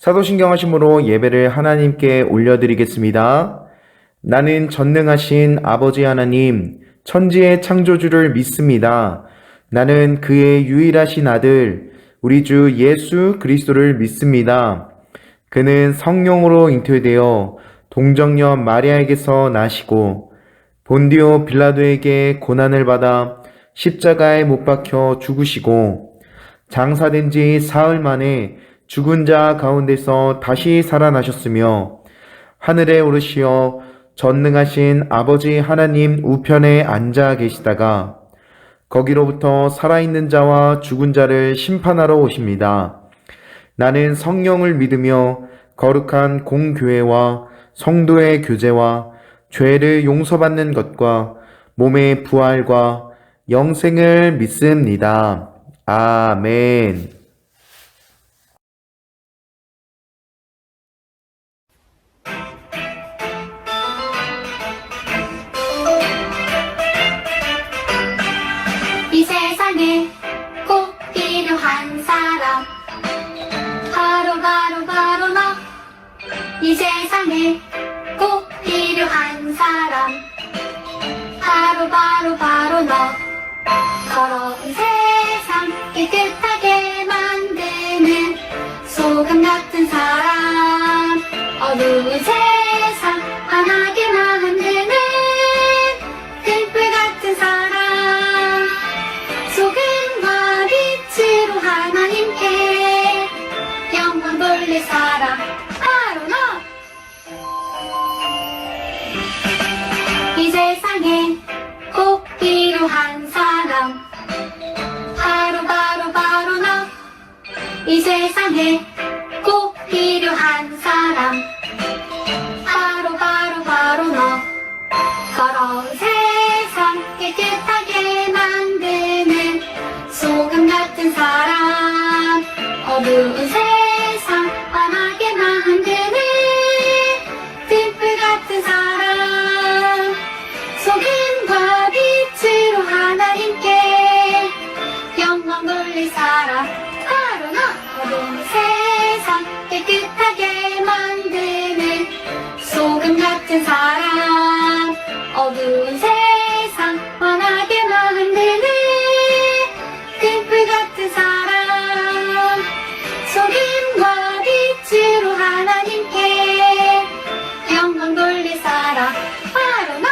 사도신경 하심으로 예배를 하나님께 올려드리겠습니다. 나는 전능하신 아버지 하나님, 천지의 창조주를 믿습니다. 나는 그의 유일하신 아들, 우리 주 예수 그리스도를 믿습니다. 그는 성령으로 잉태되어 동정녀 마리아에게서 나시고 본디오 빌라도에게 고난을 받아 십자가에 못 박혀 죽으시고 장사된 지 사흘 만에 죽은 자 가운데서 다시 살아나셨으며 하늘에 오르시어 전능하신 아버지 하나님 우편에 앉아 계시다가 거기로부터 살아있는 자와 죽은 자를 심판하러 오십니다. 나는 성령을 믿으며 거룩한 공교회와 성도의 교제와 죄를 용서받는 것과 몸의 부활과 영생을 믿습니다. 아멘. 이 세상에 꼭 필요한 사람 바로 너. 이 세상에 꼭 필요한 사람 바로 너. 더러운 세상 깨끗하게 만드는 소금 같은 사람, 어두운 세상 환하게 만드는 등불 같은 사람, 소금과 빛으로 하나님께 영광 돌릴 사람 바로 너. 이 세상에 꼭 필요한 사람 바로 너. 이 세상에 꼭 필요한 사람 바로 너. 더러운 세상 깨끗하게 만드는 소금 같은 사람, 어두운 세상 환하게 만드는 등불 같은 사람, 소금과 빛으로 하나님께 영광 돌릴 사람 바로 너. 어두운 세상 깨끗하게 만드는 소금 같은 사람, 어두운 세상 환하게 만드는 등불 같은 사람, 소금과 빛으로 하나님께 영광 돌릴 사람 바로 너.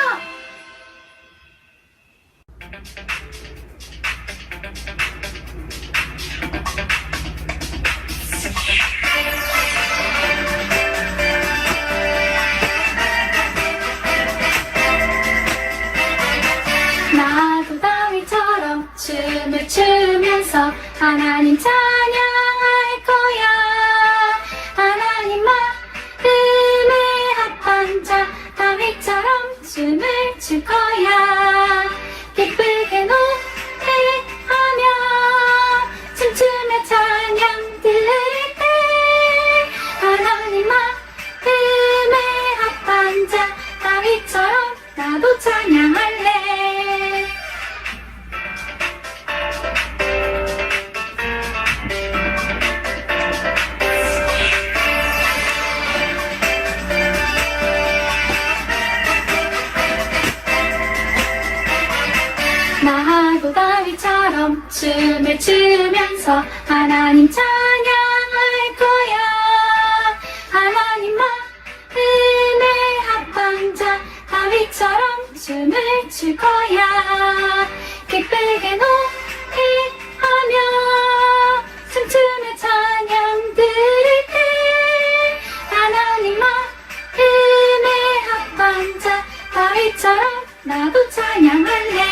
나도 다윗처럼 춤을 추면서 하나님 찬양할 거야. 하나님 마음에 합한 자 다윗처럼 춤을 출 거야. 기쁘게 노래하며 춤추며 찬양 들을 때 하나님 마음에 합한 자 다윗처럼 나도 찬양할래. 나하고 다윗처럼 춤을 추면서 하나님 찬양할 거야. 하나님 마음에 합한 자 다윗처럼 춤을 출 거야. 기쁘게 노래하며 춤추며 찬양 들을 때 하나님 마음에 합한 자 다윗처럼 나도 찬양할래.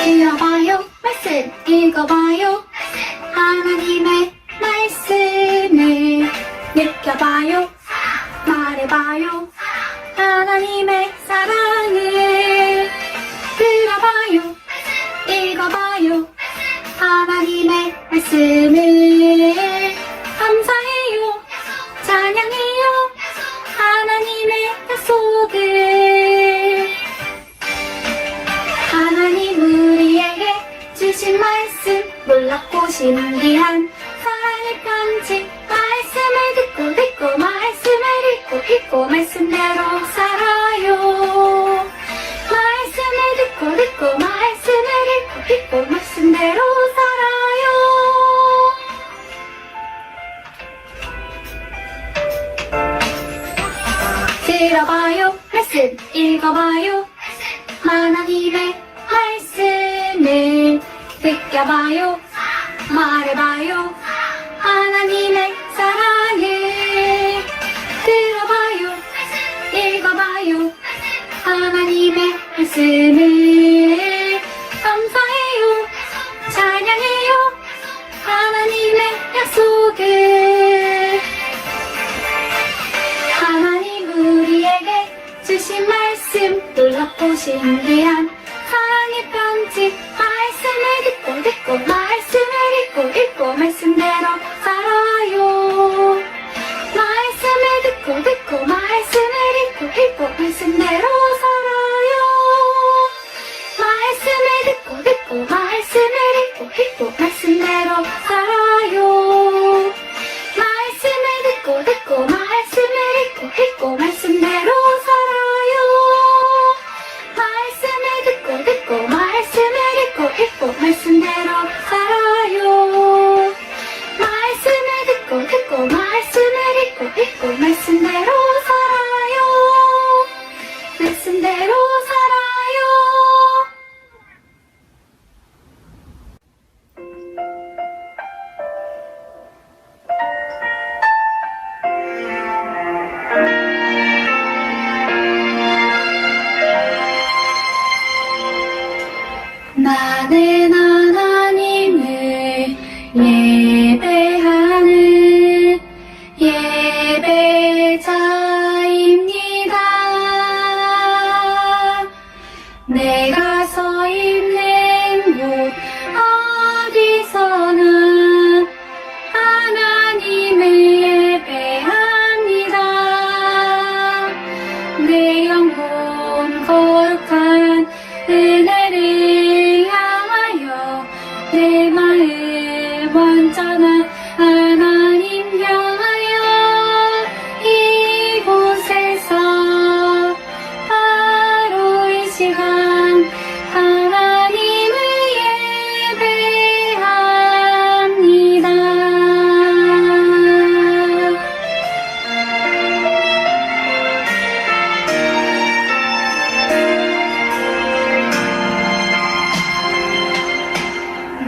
읽어봐요, 말씀 읽어봐요. 하나님의 말씀을 느껴봐요, 말해봐요. 하나님의 사랑을 들어봐요, 읽어봐요. 하나님의 말씀을 신기한 사랑의 편지 말씀을 듣고 말씀을 읽고 말씀대로 살아요. 말씀을 듣고 말씀을 읽고 말씀대로 살아요. 들어봐요 말씀 읽어봐요 하나님의 말씀을 느껴봐요 말해봐요 하나님의 사랑을 들어봐요 읽어봐요 하나님의 말씀을 감사해요 찬양해요 하나님의 약속을 하나님 우리에게 주신 말씀 놀랍고 신기한 사랑의 편지 말씀을 듣고 말씀을 읽고 말씀대로 살아요. 말씀을 듣고 말씀을 읽고 말씀대로 살아요. 말씀을 듣고 말씀을 읽고 말씀대로 살아요. 말씀을 듣고 말씀을 읽고 말씀대로 살아요. 말씀을 듣고 말씀을 읽고 말씀대로 살아요. 말씀을 듣고 말씀을 읽고 말씀대로 살아요. 말씀대로 살아요. 나는 하나님을 예배하는 예배자입니다. 내가 서 있는 곳 어디서나 하나님을 예배합니다. 내 영혼 거룩한 은혜를 향하여 내 마음 완전한 하나님 향하여 이곳에서 바로 이 시간 하나님을 예배합니다.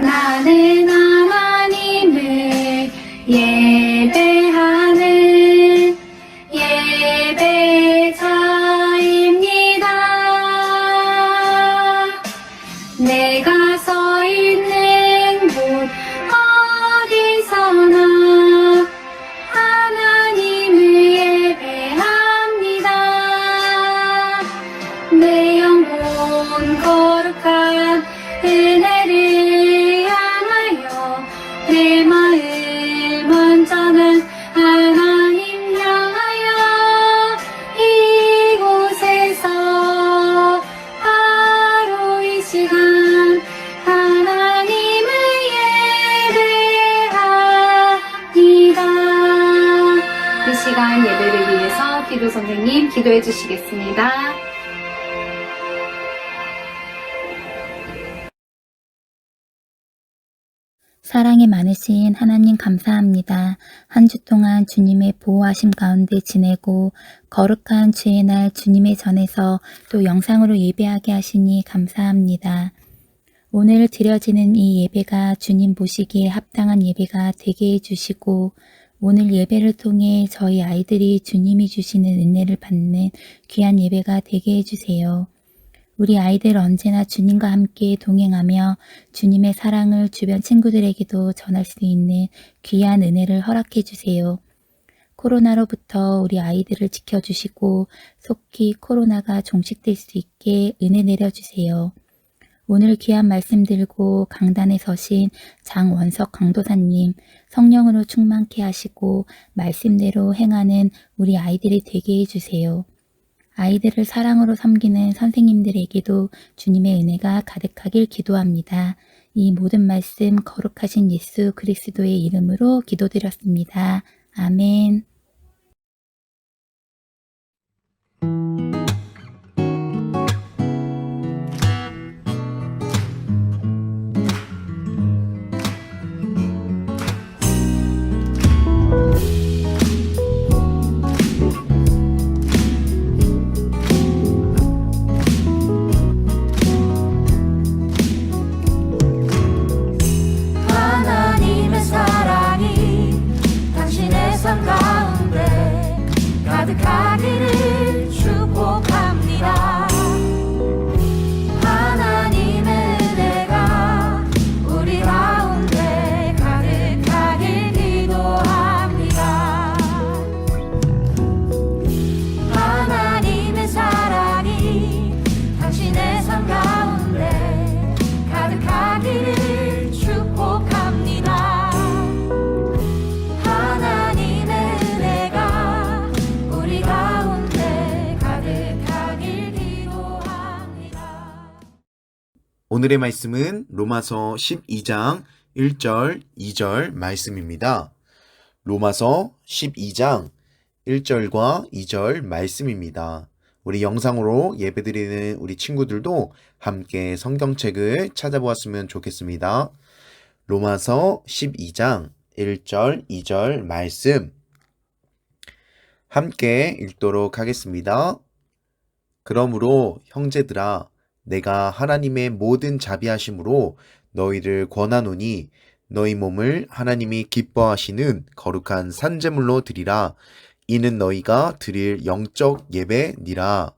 나는 하나님을 예배하는 예배자입니다. 내가 서 있는 곳 어디서나 하나님을 예배합니다. 내 영혼 거룩한 은혜를 향하여 내 마음 완전한 하나님 향하여 이곳에서 바로 이 시간 하나님을 예배합니다. 이 시간 예배를 위해서 기도 선생님 기도해 주시겠습니다. 사랑이 많으신 하나님 감사합니다. 한 주 동안 주님의 보호하심 가운데 지내고 거룩한 주의 날 주님의 전에서 또 영상으로 예배하게 하시니 감사합니다. 오늘 드려지는 이 예배가 주님 보시기에 합당한 예배가 되게 해주시고 오늘 예배를 통해 저희 아이들이 주님이 주시는 은혜를 받는 귀한 예배가 되게 해주세요. 우리 아이들 언제나 주님과 함께 동행하며 주님의 사랑을 주변 친구들에게도 전할 수 있는 귀한 은혜를 허락해 주세요. 코로나로부터 우리 아이들을 지켜주시고 속히 코로나가 종식될 수 있게 은혜 내려주세요. 오늘 귀한 말씀 들고 강단에 서신 장원석 강도사님 성령으로 충만케 하시고 말씀대로 행하는 우리 아이들이 되게 해주세요. 아이들을 사랑으로 섬기는 선생님들에게도 주님의 은혜가 가득하길 기도합니다. 이 모든 말씀 거룩하신 예수 그리스도의 이름으로 기도드렸습니다. 아멘. 하나님의 사랑이 당신의 삶 가운데 가득하기를 축복합니다. 하나님의 은혜가 우리 가운데 가득하길 기도합니다. 하나님의 사랑이 당신의 삶 가운데 가득하기를 축복합니다. 하나님의 은혜가 우리 가운데 가득하길 기도합니다. 오늘의 말씀은 로마서 12장 1절, 2절 말씀입니다. 로마서 12장 1절과 2절 말씀입니다. 우리 영상으로 예배드리는 우리 친구들도 함께 성경책을 찾아보았으면 좋겠습니다. 로마서 12장 1절, 2절 말씀 함께 읽도록 하겠습니다. 그러므로 형제들아 내가 하나님의 모든 자비하심으로 너희를 권하노니 너희 몸을 하나님이 기뻐하시는 거룩한 산제물로 드리라. 이는 너희가 드릴 영적 예배니라.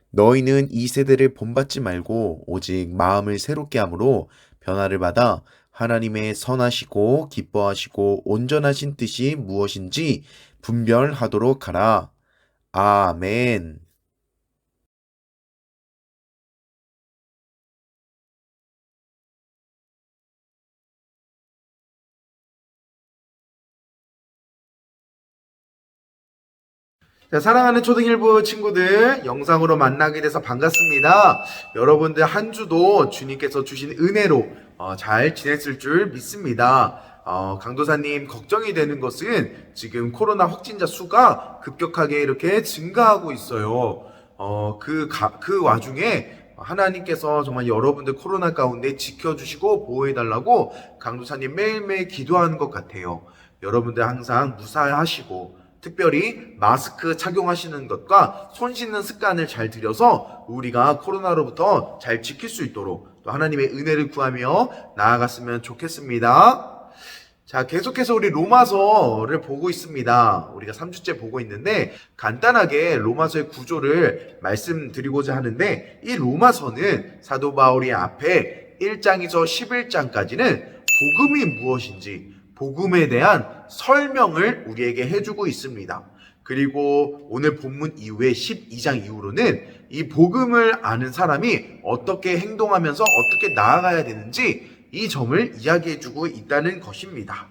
너희는 이 세대를 본받지 말고 오직 마음을 새롭게 함으로 변화를 받아 하나님의 선하시고 기뻐하시고 온전하신 뜻이 무엇인지 분별하도록 하라. 아멘. 자, 사랑하는 초등일부 친구들, 영상으로 만나게 돼서 반갑습니다. 여러분들 한 주도 주님께서 주신 은혜로 잘 지냈을 줄 믿습니다. 강도사님 걱정이 되는 것은 지금 코로나 확진자 수가 급격하게 이렇게 증가하고 있어요. 그 와중에 하나님께서 정말 여러분들 코로나 가운데 지켜주시고 보호해달라고 강도사님 매일매일 기도하는 것 같아요. 여러분들 항상 무사하시고 특별히 마스크 착용하시는 것과 손 씻는 습관을 잘 들여서 우리가 코로나로부터 잘 지킬 수 있도록 또 하나님의 은혜를 구하며 나아갔으면 좋겠습니다. 자, 계속해서 우리 로마서를 보고 있습니다. 우리가 3주째 보고 있는데 간단하게 로마서의 구조를 말씀드리고자 하는데 이 로마서는 사도 바울이 앞에 1장에서 11장까지는 복음이 무엇인지 복음에 대한 설명을 우리에게 해주고 있습니다. 그리고 오늘 본문 이후에 12장 이후로는 이 복음을 아는 사람이 어떻게 행동하면서 어떻게 나아가야 되는지 이 점을 이야기해주고 있다는 것입니다.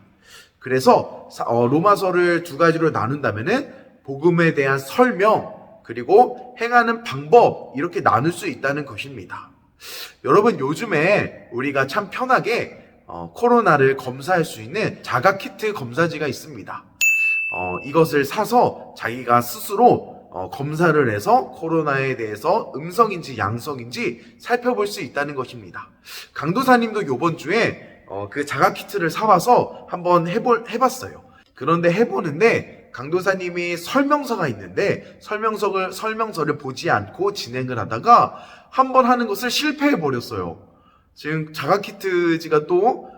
그래서 로마서를 두 가지로 나눈다면은 복음에 대한 설명 그리고 행하는 방법 이렇게 나눌 수 있다는 것입니다. 여러분 요즘에 우리가 참 편하게 코로나를 검사할 수 있는 자가키트 검사지가 있습니다. 이것을 사서 자기가 스스로 검사를 해서 코로나에 대해서 음성인지 양성인지 살펴볼 수 있다는 것입니다. 강도사님도 요번 주에 그 자가키트를 사와서 한번 해봤어요. 그런데 해보는데 강도사님이 설명서가 있는데 설명서를 보지 않고 진행을 하다가 한번 하는 것을 실패해버렸어요. 지금 자가키트지가 또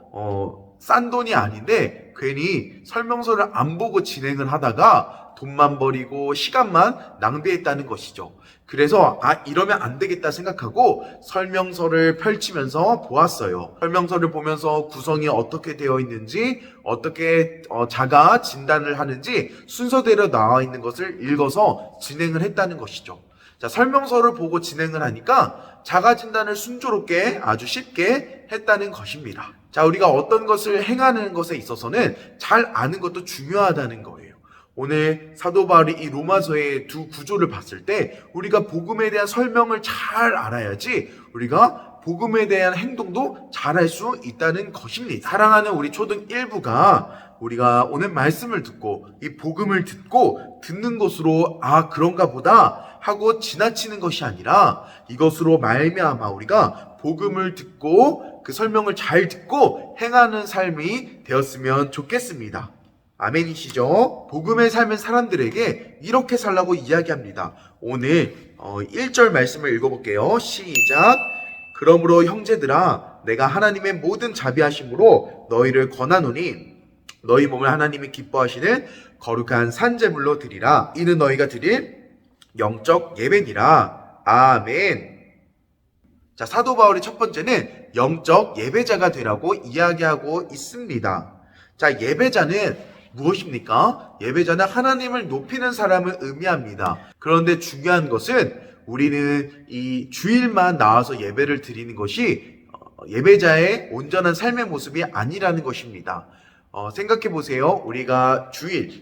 싼 돈이 아닌데 괜히 설명서를 안 보고 진행을 하다가 돈만 버리고 시간만 낭비했다는 것이죠. 그래서 이러면 안 되겠다 생각하고 설명서를 펼치면서 보았어요. 설명서를 보면서 구성이 어떻게 되어 있는지 어떻게 자가 진단을 하는지 순서대로 나와 있는 것을 읽어서 진행을 했다는 것이죠. 자, 설명서를 보고 진행을 하니까 자가 진단을 순조롭게 아주 쉽게 했다는 것입니다. 자, 우리가 어떤 것을 행하는 것에 있어서는 잘 아는 것도 중요하다는 거예요. 오늘 사도 바울이 이 로마서의 두 구조를 봤을 때 우리가 복음에 대한 설명을 잘 알아야지 우리가 복음에 대한 행동도 잘할 수 있다는 것입니다. 사랑하는 우리 초등 1부가 우리가 오늘 말씀을 듣고 이 복음을 듣고 듣는 것으로 그런가 보다 하고 지나치는 것이 아니라 이것으로 말미암아 우리가 복음을 듣고 그 설명을 잘 듣고 행하는 삶이 되었으면 좋겠습니다. 아멘이시죠? 복음의 삶은 사람들에게 이렇게 살라고 이야기합니다. 오늘 1절 말씀을 읽어볼게요. 시작. 그러므로 형제들아 내가 하나님의 모든 자비하심으로 너희를 권하노니 너희 몸을 하나님이 기뻐하시는 거룩한 산제물로 드리라. 이는 너희가 드릴 영적 예배니라. 아멘. 자, 사도 바울의 첫 번째는 영적 예배자가 되라고 이야기하고 있습니다. 자, 예배자는 무엇입니까? 예배자는 하나님을 높이는 사람을 의미합니다. 그런데 중요한 것은 우리는 이 주일만 나와서 예배를 드리는 것이 예배자의 온전한 삶의 모습이 아니라는 것입니다. 생각해 보세요. 우리가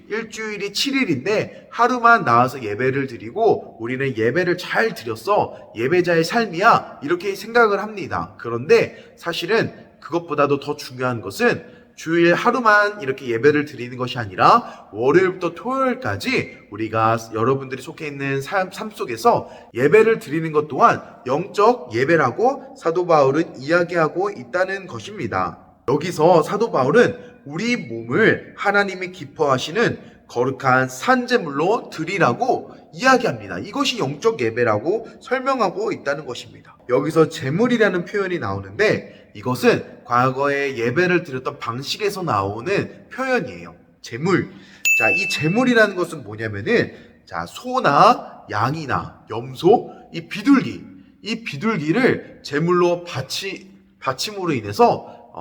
일주일이 7일인데 하루만 나와서 예배를 드리고 우리는 예배를 잘 드렸어. 예배자의 삶이야. 이렇게 생각을 합니다. 그런데 사실은 그것보다도 더 중요한 것은 주일 하루만 이렇게 예배를 드리는 것이 아니라 월요일부터 토요일까지 우리가 여러분들이 속해 있는 삶 속에서 예배를 드리는 것 또한 영적 예배라고 사도 바울은 이야기하고 있다는 것입니다. 여기서 사도 바울은 우리 몸을 하나님이 기뻐하시는 거룩한 산제물로 드리라고 이야기합니다. 이것이 영적 예배라고 설명하고 있다는 것입니다. 여기서 제물이라는 표현이 나오는데 이것은 과거에 예배를 드렸던 방식에서 나오는 표현이에요. 제물. 자, 이 제물이라는 것은 뭐냐면은 소나 양이나 염소, 이 비둘기를 제물로 바침으로 인해서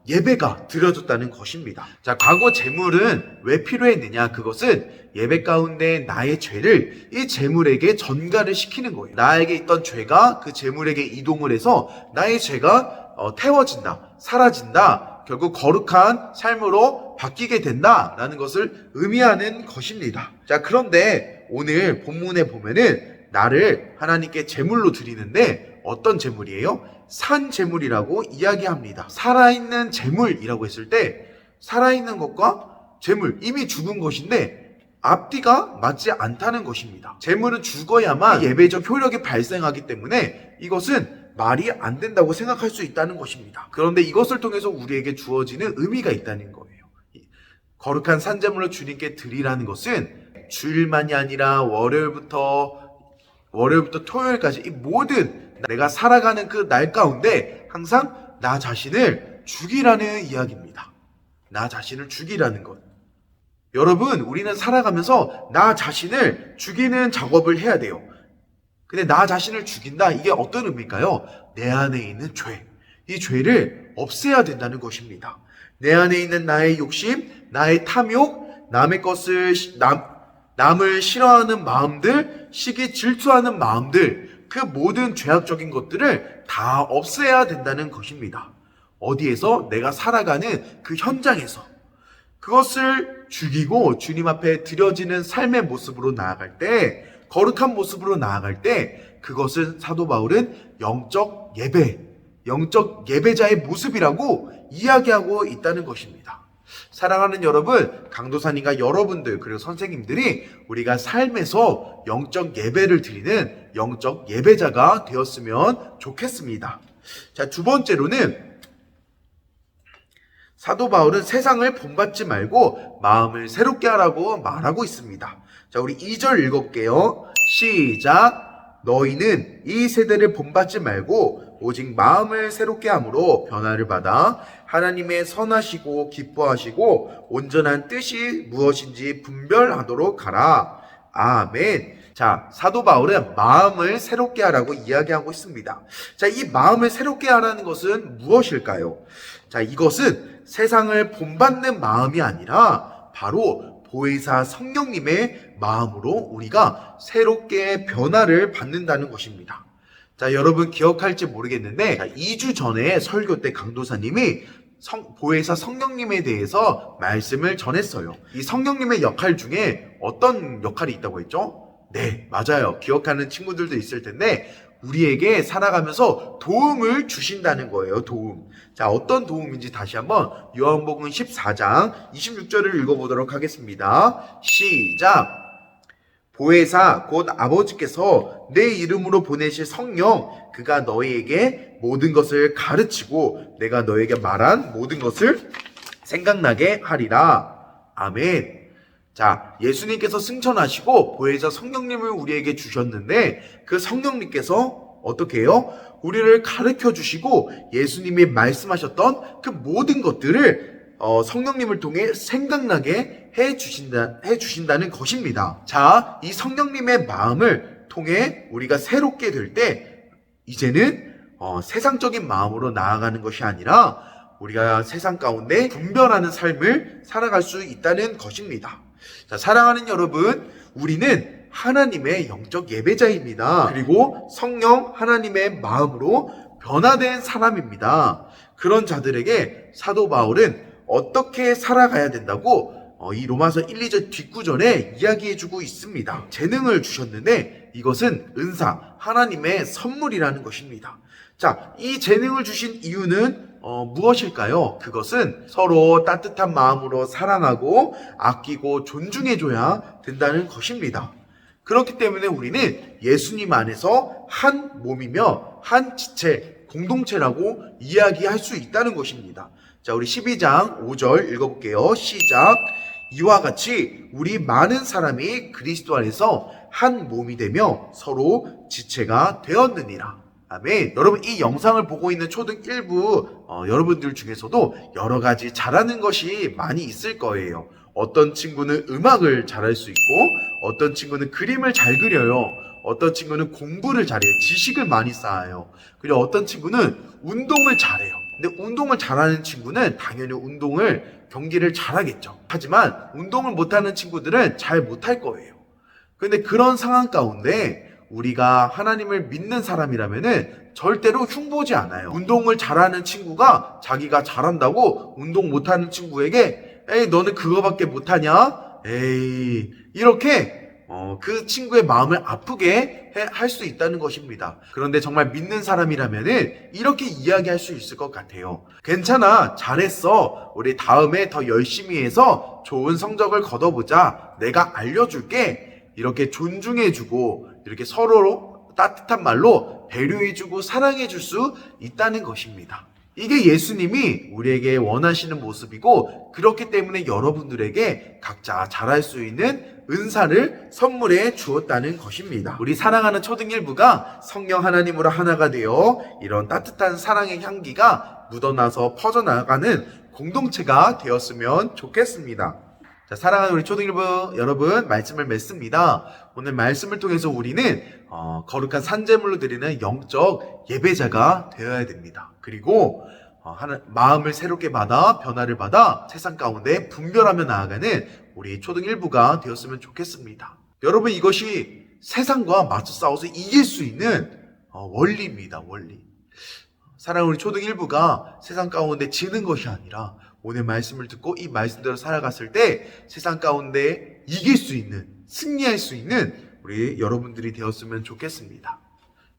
예배가 드려졌다는 것입니다. 자, 과거 제물은 왜 필요했느냐? 그것은 예배 가운데 나의 죄를 이 제물에게 전가를 시키는 거예요. 나에게 있던 죄가 그 제물에게 이동을 해서 나의 죄가 태워진다, 사라진다, 결국 거룩한 삶으로 바뀌게 된다라는 것을 의미하는 것입니다. 자, 그런데 오늘 본문에 보면은 나를 하나님께 제물로 드리는데 어떤 제물이에요? 산 제물이라고 이야기합니다. 살아있는 제물이라고 했을 때 살아있는 것과 제물, 이미 죽은 것인데 앞뒤가 맞지 않다는 것입니다. 제물은 죽어야만 예배적 효력이 발생하기 때문에 이것은 말이 안 된다고 생각할 수 있다는 것입니다. 그런데 이것을 통해서 우리에게 주어지는 의미가 있다는 거예요. 거룩한 산제물로 주님께 드리라는 것은 주일만이 아니라 월요일부터 토요일까지 이 모든 내가 살아가는 그 날 가운데 항상 나 자신을 죽이라는 이야기입니다. 나 자신을 죽이라는 것. 여러분, 우리는 살아가면서 나 자신을 죽이는 작업을 해야 돼요. 근데 나 자신을 죽인다, 이게 어떤 의미일까요? 내 안에 있는 죄, 이 죄를 없애야 된다는 것입니다. 내 안에 있는 나의 욕심, 나의 탐욕, 남을 싫어하는 마음들, 시기 질투하는 마음들, 그 모든 죄악적인 것들을 다 없애야 된다는 것입니다. 어디에서? 내가 살아가는 그 현장에서. 그것을 죽이고 주님 앞에 드려지는 삶의 모습으로 나아갈 때, 거룩한 모습으로 나아갈 때 그것은 사도 바울은 영적 예배자의 모습이라고 이야기하고 있다는 것입니다. 사랑하는 여러분, 강도사님과 여러분들 그리고 선생님들이 우리가 삶에서 영적 예배를 드리는 영적 예배자가 되었으면 좋겠습니다. 자, 두 번째로는 사도 바울은 세상을 본받지 말고 마음을 새롭게 하라고 말하고 있습니다. 자, 우리 2절 읽어볼게요. 시작. 너희는 이 세대를 본받지 말고 오직 마음을 새롭게 함으로 변화를 받아 하나님의 선하시고 기뻐하시고 온전한 뜻이 무엇인지 분별하도록 하라. 아멘. 자, 사도 바울은 마음을 새롭게 하라고 이야기하고 있습니다. 자, 이 마음을 새롭게 하라는 것은 무엇일까요? 자, 이것은 세상을 본받는 마음이 아니라 바로 보혜사 성령님의 마음으로 우리가 새롭게 변화를 받는다는 것입니다. 자, 여러분 기억할지 모르겠는데 2주 전에 설교 때 강도사님이 보혜사 성령님에 대해서 말씀을 전했어요. 이 성령님의 역할 중에 어떤 역할이 있다고 했죠? 네, 맞아요. 기억하는 친구들도 있을 텐데 우리에게 살아가면서 도움을 주신다는 거예요. 도움. 자, 어떤 도움인지 다시 한번 요한복음 14장 26절을 읽어보도록 하겠습니다. 시작. 보혜사 곧 아버지께서 내 이름으로 보내실 성령 그가 너희에게 모든 것을 가르치고 내가 너희에게 말한 모든 것을 생각나게 하리라. 아멘. 자, 예수님께서 승천하시고 보혜사 성령님을 우리에게 주셨는데 그 성령님께서 어떻게 해요? 우리를 가르쳐 주시고 예수님이 말씀하셨던 그 모든 것들을 성령님을 통해 생각나게 해 주신다는 것입니다. 자, 이 성령님의 마음을 통해 우리가 새롭게 될 때 이제는 세상적인 마음으로 나아가는 것이 아니라 우리가 세상 가운데 분별하는 삶을 살아갈 수 있다는 것입니다. 자, 사랑하는 여러분, 우리는 하나님의 영적 예배자입니다. 그리고 성령 하나님의 마음으로 변화된 사람입니다. 그런 자들에게 사도 바울은 어떻게 살아가야 된다고 이 로마서 1, 2절 뒷구절에 이야기해주고 있습니다. 재능을 주셨는데 이것은 은사, 하나님의 선물이라는 것입니다. 자, 이 재능을 주신 이유는 무엇일까요? 그것은 서로 따뜻한 마음으로 사랑하고 아끼고 존중해줘야 된다는 것입니다. 그렇기 때문에 우리는 예수님 안에서 한 몸이며 한 지체, 공동체라고 이야기할 수 있다는 것입니다. 자, 우리 12장 5절 읽어볼게요. 시작. 이와 같이 우리 많은 사람이 그리스도 안에서 한 몸이 되며 서로 지체가 되었느니라. 아멘. 여러분, 이 영상을 보고 있는 초등 1부 여러분들 중에서도 여러 가지 잘하는 것이 많이 있을 거예요. 어떤 친구는 음악을 잘할 수 있고 어떤 친구는 그림을 잘 그려요. 어떤 친구는 공부를 잘해요. 지식을 많이 쌓아요. 그리고 어떤 친구는 운동을 잘해요. 근데 운동을 잘하는 친구는 당연히 경기를 잘하겠죠. 하지만 운동을 못하는 친구들은 잘 못할 거예요. 그런데 그런 상황 가운데 우리가 하나님을 믿는 사람이라면은 절대로 흉보지 않아요. 운동을 잘하는 친구가 자기가 잘한다고 운동 못하는 친구에게 에이, 너는 그거밖에 못하냐? 에이, 이렇게 그 친구의 마음을 아프게 할 수 있다는 것입니다. 그런데 정말 믿는 사람이라면은 이렇게 이야기할 수 있을 것 같아요. 괜찮아, 잘했어. 우리 다음에 더 열심히 해서 좋은 성적을 거둬보자. 내가 알려줄게. 이렇게 존중해주고 이렇게 서로 따뜻한 말로 배려해주고 사랑해줄 수 있다는 것입니다. 이게 예수님이 우리에게 원하시는 모습이고 그렇기 때문에 여러분들에게 각자 잘할 수 있는 은사를 선물해 주었다는 것입니다. 우리 사랑하는 초등 1부가 성령 하나님으로 하나가 되어 이런 따뜻한 사랑의 향기가 묻어나서 퍼져나가는 공동체가 되었으면 좋겠습니다. 자, 사랑하는 우리 초등 1부 여러분, 말씀을 맺습니다. 오늘 말씀을 통해서 우리는 거룩한 산제물로 드리는 영적 예배자가 되어야 됩니다. 그리고 마음을 새롭게 받아 변화를 받아 세상 가운데 분별하며 나아가는 우리 초등 1부가 되었으면 좋겠습니다. 여러분, 이것이 세상과 맞서 싸워서 이길 수 있는 원리입니다. 원리. 사랑하는 우리 초등 1부가 세상 가운데 지는 것이 아니라 오늘 말씀을 듣고 이 말씀대로 살아갔을 때 세상 가운데 이길 수 있는, 승리할 수 있는 우리 여러분들이 되었으면 좋겠습니다.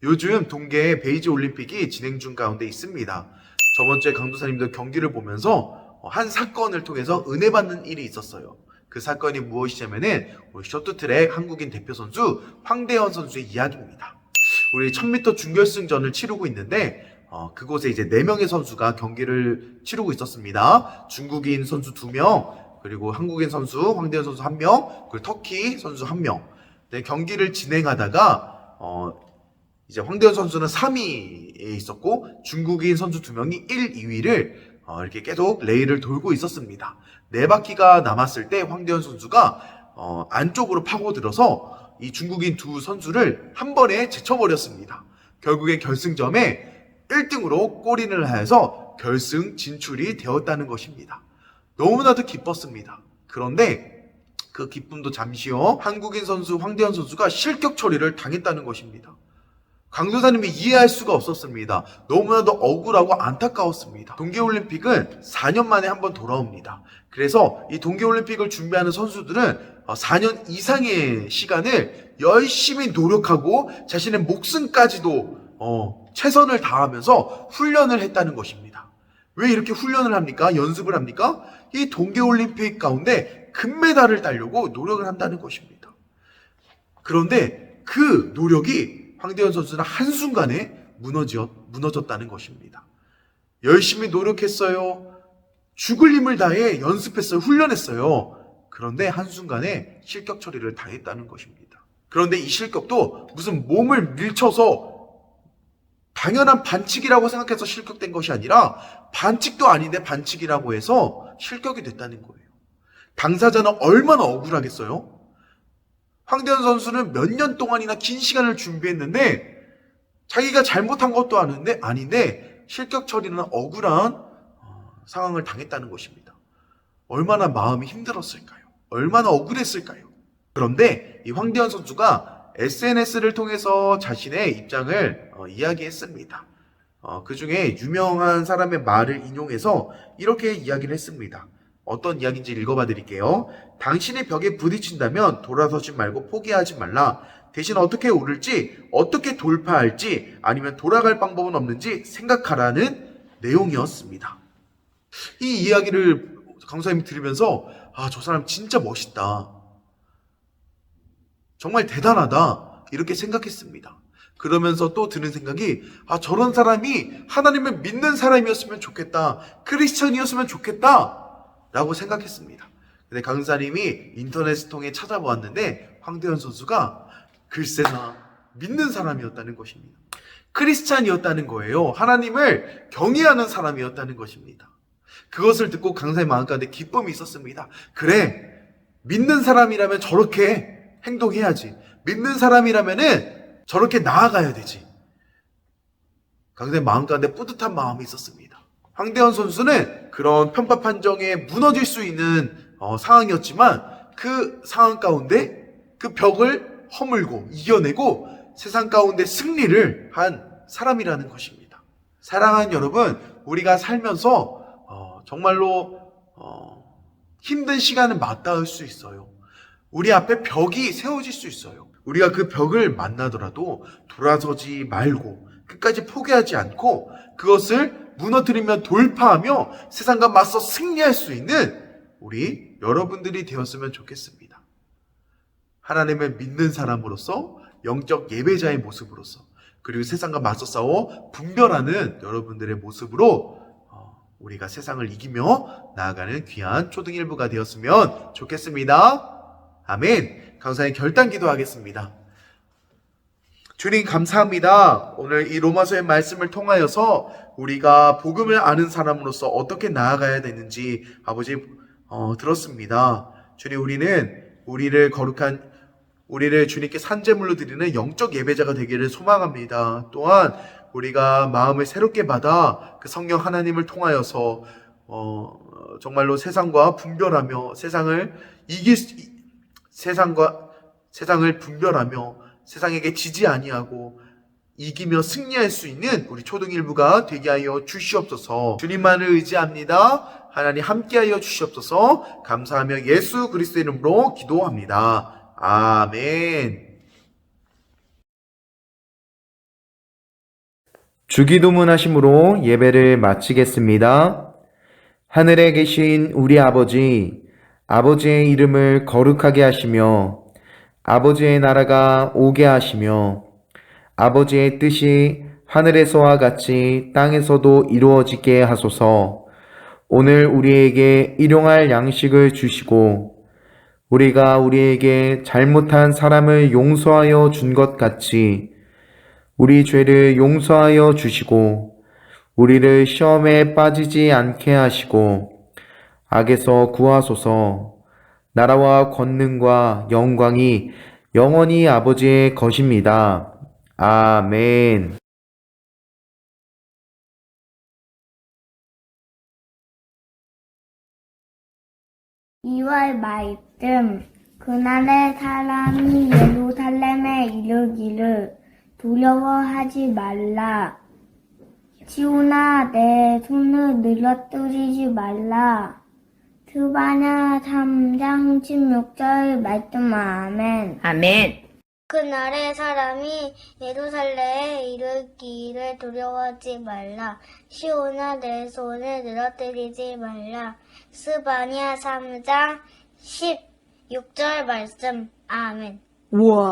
요즘 동계 베이지 올림픽이 진행 중 가운데 있습니다. 저번 주에 강도사님도 경기를 보면서 한 사건을 통해서 은혜 받는 일이 있었어요. 그 사건이 무엇이냐면은 우리 쇼트트랙 한국인 대표 선수 황대현 선수의 이야기입니다. 우리 1000m 준결승전을 치르고 있는데 그곳에 이제 4명의 선수가 경기를 치르고 있었습니다. 중국인 선수 2명, 그리고 한국인 선수 황대현 선수 1명, 그리고 터키 선수 1명. 네, 경기를 진행하다가 이제 황대현 선수는 3위에 있었고 중국인 선수 2명이 1, 2위를 이렇게 계속 레일을 돌고 있었습니다. 4바퀴가 남았을 때 황대현 선수가 안쪽으로 파고들어서 이 중국인 두 선수를 한 번에 제쳐버렸습니다. 결국엔 결승점에 1등으로 골인을 하여서 결승 진출이 되었다는 것입니다. 너무나도 기뻤습니다. 그런데 그 기쁨도 잠시요, 한국인 선수 황대현 선수가 실격 처리를 당했다는 것입니다. 강도사님이 이해할 수가 없었습니다. 너무나도 억울하고 안타까웠습니다. 동계올림픽은 4년 만에 한 번 돌아옵니다. 그래서 이 동계올림픽을 준비하는 선수들은 4년 이상의 시간을 열심히 노력하고 자신의 목숨까지도 최선을 다하면서 훈련을 했다는 것입니다. 왜 이렇게 훈련을 합니까? 연습을 합니까? 이 동계올림픽 가운데 금메달을 따려고 노력을 한다는 것입니다. 그런데 그 노력이 황대현 선수는 한순간에 무너졌다는 것입니다. 열심히 노력했어요. 죽을 힘을 다해 연습했어요. 훈련했어요. 그런데 한순간에 실격 처리를 당했다는 것입니다. 그런데 이 실격도 무슨 몸을 밀쳐서 당연한 반칙이라고 생각해서 실격된 것이 아니라 반칙도 아닌데 반칙이라고 해서 실격이 됐다는 거예요. 당사자는 얼마나 억울하겠어요? 황대현 선수는 몇 년 동안이나 긴 시간을 준비했는데 자기가 잘못한 것도 아닌데 실격 처리는 억울한 상황을 당했다는 것입니다. 얼마나 마음이 힘들었을까요? 얼마나 억울했을까요? 그런데 이 황대현 선수가 SNS를 통해서 자신의 입장을 이야기했습니다. 그 중에 유명한 사람의 말을 인용해서 이렇게 이야기를 했습니다. 어떤 이야기인지 읽어봐 드릴게요. 당신이 벽에 부딪힌다면 돌아서지 말고 포기하지 말라. 대신 어떻게 오를지, 어떻게 돌파할지, 아니면 돌아갈 방법은 없는지 생각하라는 내용이었습니다. 이 이야기를 강사님이 들으면서 저 사람 진짜 멋있다. 정말 대단하다. 이렇게 생각했습니다. 그러면서 또 드는 생각이 저런 사람이 하나님을 믿는 사람이었으면 좋겠다. 크리스천이었으면 좋겠다. 라고 생각했습니다. 근데 강사님이 인터넷을 통해 찾아보았는데 황대현 선수가 글쎄나 믿는 사람이었다는 것입니다. 크리스찬이었다는 거예요. 하나님을 경외하는 사람이었다는 것입니다. 그것을 듣고 강사의 마음가운데 기쁨이 있었습니다. 그래, 믿는 사람이라면 저렇게 행동해야지. 믿는 사람이라면은 저렇게 나아가야 되지. 강사의 마음가운데 뿌듯한 마음이 있었습니다. 황대현 선수는 그런 편파 판정에 무너질 수 있는 상황이었지만 그 상황 가운데 그 벽을 허물고 이겨내고 세상 가운데 승리를 한 사람이라는 것입니다. 사랑하는 여러분, 우리가 살면서 정말로 힘든 시간을 맞닿을 수 있어요. 우리 앞에 벽이 세워질 수 있어요. 우리가 그 벽을 만나더라도 돌아서지 말고 끝까지 포기하지 않고 그것을 무너뜨리며 돌파하며 세상과 맞서 승리할 수 있는 우리 여러분들이 되었으면 좋겠습니다. 하나님을 믿는 사람으로서, 영적 예배자의 모습으로서, 그리고 세상과 맞서 싸워 분별하는 여러분들의 모습으로 우리가 세상을 이기며 나아가는 귀한 초등일부가 되었으면 좋겠습니다. 아멘. 강사님 결단 기도하겠습니다. 주님 감사합니다. 오늘 이 로마서의 말씀을 통하여서 우리가 복음을 아는 사람으로서 어떻게 나아가야 되는지 아버지 들었습니다. 주님, 우리를 주님께 산제물로 드리는 영적 예배자가 되기를 소망합니다. 또한 우리가 마음을 새롭게 받아 그 성령 하나님을 통하여서 정말로 세상과 분별하며 세상을 분별하며 세상에게 지지 아니하고 이기며 승리할 수 있는 우리 초등일부가 되게 하여 주시옵소서. 주님만을 의지합니다. 하나님 함께하여 주시옵소서. 감사하며 예수 그리스도의 이름으로 기도합니다. 아멘. 주기도문 하심으로 예배를 마치겠습니다. 하늘에 계신 우리 아버지의 이름을 거룩하게 하시며 아버지의 나라가 오게 하시며 아버지의 뜻이 하늘에서와 같이 땅에서도 이루어지게 하소서. 오늘 우리에게 일용할 양식을 주시고 우리가 우리에게 잘못한 사람을 용서하여 준 것 같이 우리 죄를 용서하여 주시고 우리를 시험에 빠지지 않게 하시고 악에서 구하소서. 나라와 권능과 영광이 영원히 아버지의 것입니다. 아멘. 2월 말씀. 그날에 사람이 예루살렘에 이르기를 두려워하지 말라. 시온아, 내 손을 늘어뜨리지 말라. 스바냐 3장 16절 말씀. 아멘. 아멘. 그날에 사람이 예루살렘에 이르기를 두려워하지 말라. 시온아 내 손을 늘어뜨리지 말라. 스바냐 3장 16절 말씀. 아멘. 우와.